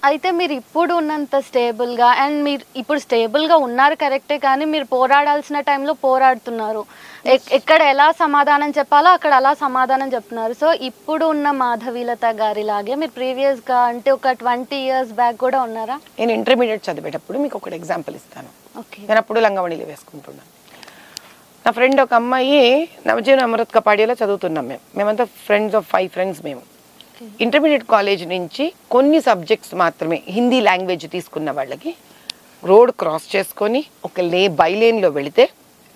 అయితే మీరు ఇప్పుడు ఉన్నంత స్టేబుల్గా అండ్ మీరు ఇప్పుడు స్టేబుల్గా ఉన్నారు కరెక్టే, కానీ మీరు పోరాడాల్సిన టైంలో పోరాడుతున్నారు. ఎక్కడ ఎలా సమాధానం చెప్పాలో అక్కడ అలా సమాధానం చెప్తున్నారు. సో ఇప్పుడు ఉన్న మాధవీలత గారిలాగే మీరు ప్రీవియస్గా అంటే ఒక 20 years బ్యాక్ కూడా ఉన్నారా? నేను ఇంటర్మీడియట్ చదివేటప్పుడు మీకు ఒకటి ఎగ్జాంపుల్ ఇస్తాను. నేను అప్పుడు లంగావణిలు వేసుకుంటున్నాను. నా ఫ్రెండ్ ఒక అమ్మాయి నవజీవన్ అమృత్ కపాడియాలో చదువుతున్నాం. మేమంతా ఫ్రెండ్స్ ఆఫ్ 5 friends మేము. ఇంటర్మీడియట్ కాలేజ్ నుంచి కొన్ని సబ్జెక్ట్స్ మాత్రమే హిందీ లాంగ్వేజ్ తీసుకున్న వాళ్ళకి రోడ్ క్రాస్ చేసుకొని ఒక బైలేన్లో వెళితే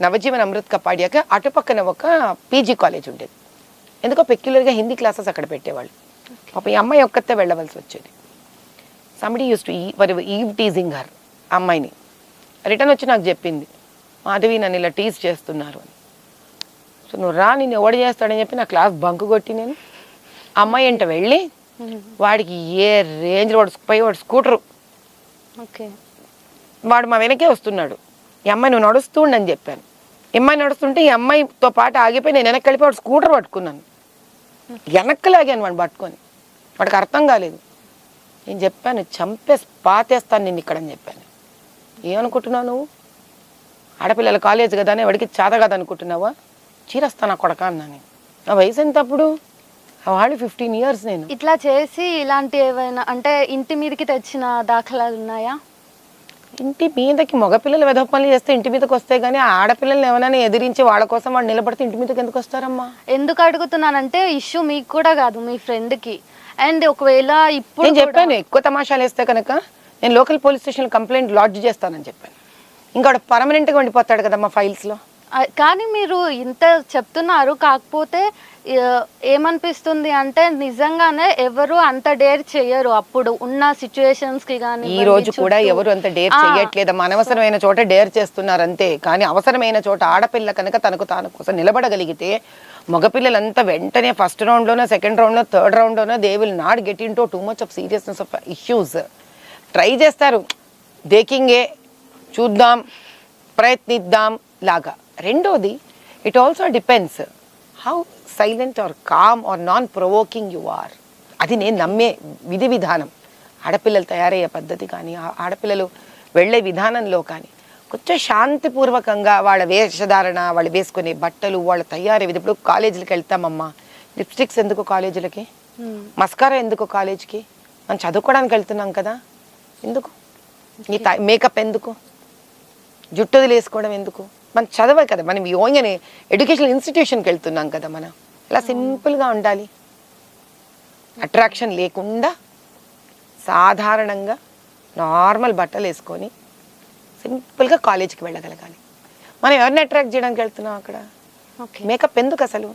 నవజీవన్ అమృత్ కపాడియాకి అటుపక్కన ఒక పీజీ కాలేజ్ ఉండేది. ఎందుకో పెక్యులర్గా హిందీ క్లాసెస్ అక్కడ పెట్టేవాళ్ళు. పాప ఈ అమ్మాయి ఒక్కతే వెళ్ళవలసి వచ్చేది. Somebody use to eve teasing her, అమ్మాయిని. రిటర్న్ వచ్చి నాకు చెప్పింది, మాధవి నన్ను ఇలా టీజ్ చేస్తున్నారు అని. సో నువ్వు రా, నేను ఎవడు చేస్తాడని చెప్పి నా క్లాస్ బంకు కొట్టి నేను అమ్మాయి అంట వెళ్ళి వాడికి ఏ రేంజ్ వాడు స్కూటరు వాడు మా వెనకే వస్తున్నాడు. ఈ అమ్మాయి నువ్వు నడుస్తూ ఉండని చెప్పాను. ఈ అమ్మాయి నడుస్తుంటే ఈ అమ్మాయితో పాటు ఆగిపోయి నేను వెనక్కి వెళ్ళిపోయి వాడు స్కూటర్ పట్టుకున్నాను. వెనక్కి లాగాను వాడిని పట్టుకొని. వాడికి అర్థం కాలేదు. నేను చెప్పాను, చంపేసి పాతేస్తాను నిన్ను ఇక్కడ అని చెప్పాను. ఏమనుకుంటున్నావు నువ్వు? ఆడపిల్లల కాలేజ్ కదా అని వాడికి చేత కదా అనుకుంటున్నావా? చీరస్తాను ఆ కొడక అన్నాను. నా వయసు ఎంత అప్పుడు? వాళ్ళు 15 years. నేను ఇట్లా చేసి ఇలాంటి ఏవైనా అంటే ఇంటి మీదకి తెచ్చిన దాఖలాలు ఉన్నాయా? ఇంటి మీదకి మగపిల్లలు వెధవ పనులు చేస్తే ఇంటి మీదకి వస్తాయి, కానీ ఆడపిల్లల్ని ఏమైనా ఎదిరించి వాళ్ళ కోసం వాడు నిలబడితే ఇంటి మీదకి ఎందుకు వస్తారమ్మా? ఎందుకు అడుగుతున్నానంటే ఇష్యూ మీకు కూడా కాదు, మీ ఫ్రెండ్కి. అండ్ ఒకవేళ ఇప్పుడు నేను చెప్పాను, ఎక్కువ తమాషాలు వేస్తే కనుక నేను local police station complaint LADS చేస్తానని చెప్పాను. ఇంకా వాడు పర్మనెంట్గా ఉండిపోతాడు కదమ్మా ఫైల్స్లో. కానీ మీరు ఇంత చెప్తున్నారు, కాకపోతే ఏమనిపిస్తుంది అంటే నిజంగానే ఎవరు అంత డేర్ చెయ్యరు అప్పుడు ఉన్న సిచ్యువేషన్స్ కి. కానీ ఈ రోజు కూడా ఎవరు అంత డేర్ చెయ్యట్లేదు. అనవసరమైన చోట డేర్ చేస్తున్నారు అంతే. కానీ అవసరమైన చోట ఆడపిల్ల కనుక తనకు తాను కోసం నిలబడగలిగితే మగపిల్లలంతా వెంటనే ఫస్ట్ రౌండ్లోనో, సెకండ్ రౌండ్లో, థర్డ్ రౌండ్లోనో they will not get in too much of seriousness of issues. Try చేస్తారు, దేకింగే, చూద్దాం, ప్రయత్నిద్దాం లాగా. రెండోది, it also depends how silent or calm or non provoking you are. అది నేను నమ్మే విధి విధానం. ఆడపిల్లలు తయారయ్యే పద్ధతి కానీ, ఆడపిల్లలు వెళ్ళే విధానంలో కానీ కొంచెం శాంతిపూర్వకంగా వాళ్ళ వేషధారణ, వాళ్ళు వేసుకునే బట్టలు, వాళ్ళ తయారీ విధి. ఇప్పుడు కాలేజీలకు వెళ్తామమ్మా, లిప్స్టిక్స్ ఎందుకు కాలేజీలకి? మస్కారా ఎందుకు కాలేజ్కి? మనం చదువుకోవడానికి వెళ్తున్నాం కదా, ఎందుకు? ఈ మేకప్ ఎందుకు? జుట్టు వదిలేసుకోవడం ఎందుకు? మనం చదవాలి కదా, మనం యోగనే ఎడ్యుకేషనల్ ఇన్స్టిట్యూషన్కి వెళ్తున్నాం కదా. మనం ఇలా సింపుల్గా ఉండాలి, అట్రాక్షన్ లేకుండా సాధారణంగా నార్మల్ బట్టలు వేసుకొని సింపుల్గా కాలేజ్కి వెళ్ళగలగాలి. మనం ఎవరిని అట్రాక్ట్ చేయడానికి వెళ్తున్నాం అక్కడ? మేకప్ ఎందుకు అసలు?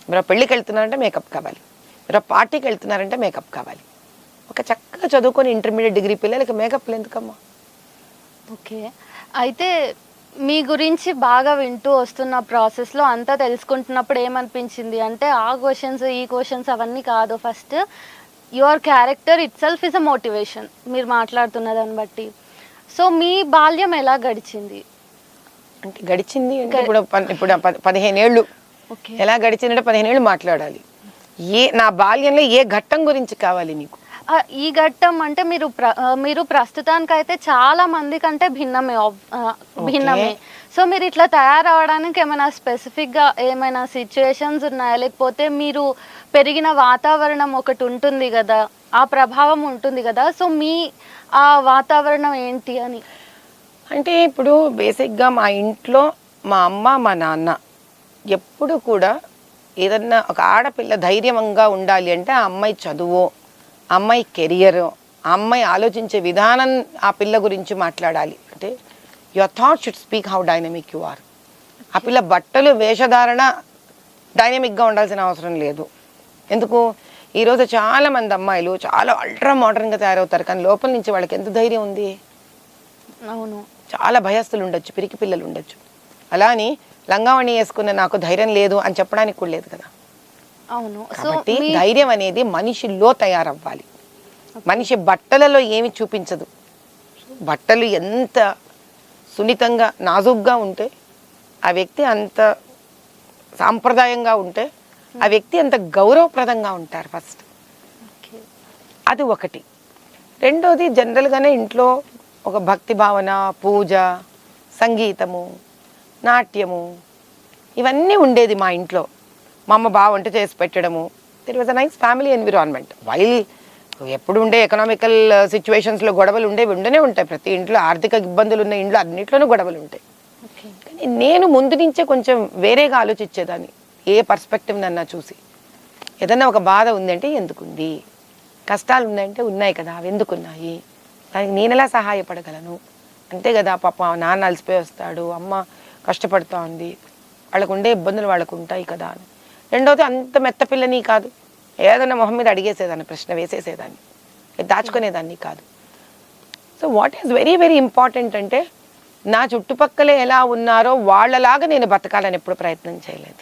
మీరు పెళ్ళికి వెళ్తున్నారంటే మేకప్ కావాలి, మీరు పార్టీకి వెళ్తున్నారంటే మేకప్ కావాలి. ఒక చక్కగా చదువుకొని ఇంటర్మీడియట్ డిగ్రీ పిల్లలకి మేకప్లు ఎందుకమ్మా? ఓకే, అయితే మీ గురించి బాగా వింటూ వస్తున్న ప్రాసెస్లో అంతా తెలుసుకుంటున్నప్పుడు ఏమనిపించింది అంటే ఆ క్వశ్చన్స్ ఈ క్వశ్చన్స్ అవన్నీ కాదు. First your character it self is a motivation మీరు మాట్లాడుతున్న దాన్ని బట్టి. సో మీ బాల్యం ఎలా గడిచింది? అంటే గడిచింది అంటే ఇప్పుడు 15 ఏళ్ళు ఎలా గడిచిందంటే 15 ఏళ్ళు మాట్లాడాలి. నా బాల్యంలో ఏ ఘట్టం గురించి కావాలి నీకు? ఈ ఘట్టం అంటే మీరు ప్రస్తుతానికైతే చాలా మంది కంటే భిన్నమే. సో మీరు ఇట్లా తయారవడానికి ఏమైనా స్పెసిఫిక్గా ఏమైనా సిచ్యువేషన్స్ ఉన్నాయా, లేకపోతే మీరు పెరిగిన వాతావరణం ఒకటి ఉంటుంది కదా, ఆ ప్రభావం ఉంటుంది కదా, సో మీ ఆ వాతావరణం ఏంటి అని? అంటే ఇప్పుడు బేసిక్గా మా ఇంట్లో మా అమ్మ మా నాన్న ఎప్పుడు కూడా ఏదన్నా ఒక ఆడపిల్ల ధైర్యంగా ఉండాలి అంటే ఆ అమ్మాయి చదువు, అమ్మాయి కెరియర్, అమ్మాయి ఆలోచించే విధానం ఆ పిల్ల గురించి మాట్లాడాలి. అంటే your thought should speak how dynamic you are. ఆ పిల్ల బట్టలు వేషధారణ డైనమిక్గా ఉండాల్సిన అవసరం లేదు. ఎందుకు? ఈరోజు చాలామంది అమ్మాయిలు చాలా అల్ట్రా మోడర్న్గా తయారవుతారు, కానీ లోపల నుంచి వాళ్ళకి ఎంత ధైర్యం ఉంది? అవును, చాలా భయస్తులు ఉండొచ్చు, పిరికి పిల్లలు ఉండొచ్చు. అలా అని లంగావణి వేసుకున్న నాకు ధైర్యం లేదు అని చెప్పడానికి కూడా లేదు కదా. అవును, కాబట్టి ధైర్యం అనేది మనిషిలో తయారవ్వాలి. మనిషి బట్టలలో ఏమి చూపించదు. బట్టలు ఎంత సున్నితంగా నాజుగ్గా ఉంటే ఆ వ్యక్తి అంత సాంప్రదాయంగా ఉంటే ఆ వ్యక్తి అంత గౌరవప్రదంగా ఉంటారు. ఫస్ట్ అది ఒకటి. రెండోది జనరల్గానే ఇంట్లో ఒక భక్తి భావన, పూజ, సంగీతము, నాట్యము ఇవన్నీ ఉండేది మా ఇంట్లో. మా అమ్మ బాగా వంట చేసి పెట్టడము. There was a nice family environment. While ఎప్పుడు ఉండే ఎకనామికల్ సిచ్యువేషన్స్లో గొడవలు ఉండనే ఉంటాయి. ప్రతి ఇంట్లో ఆర్థిక ఇబ్బందులు ఉన్న ఇంట్లో అన్నింటిలోనూ గొడవలు ఉంటాయి. కానీ నేను ముందు నుంచే కొంచెం వేరేగా ఆలోచించేదాన్ని. ఏ పర్స్పెక్టివ్ నన్ను చూసి ఏదన్నా ఒక బాధ ఉందంటే ఎందుకుంది, కష్టాలు ఉన్నాయంటే ఉన్నాయి కదా, అవి ఎందుకున్నాయి, దానికి నేను ఎలా సహాయపడగలను, అంతే కదా. పాప నాన్న అలసిపోయి వస్తాడు, అమ్మ కష్టపడుతూ ఉంది, వాళ్ళకు ఉండే ఇబ్బందులు వాళ్ళకు ఉంటాయి కదా అని. రెండవది అంత మెత్త పిల్లని కాదు, ఏదైనా మొహం మీద అడిగేసేదాన్ని, ప్రశ్న వేసేసేదాన్ని, దాచుకునేదాన్ని కాదు. So what is very very important అంటే నా చుట్టుపక్కలే ఎలా ఉన్నారో వాళ్ళలాగా నేను బతకాలని ఎప్పుడు ప్రయత్నం చేయలేదు.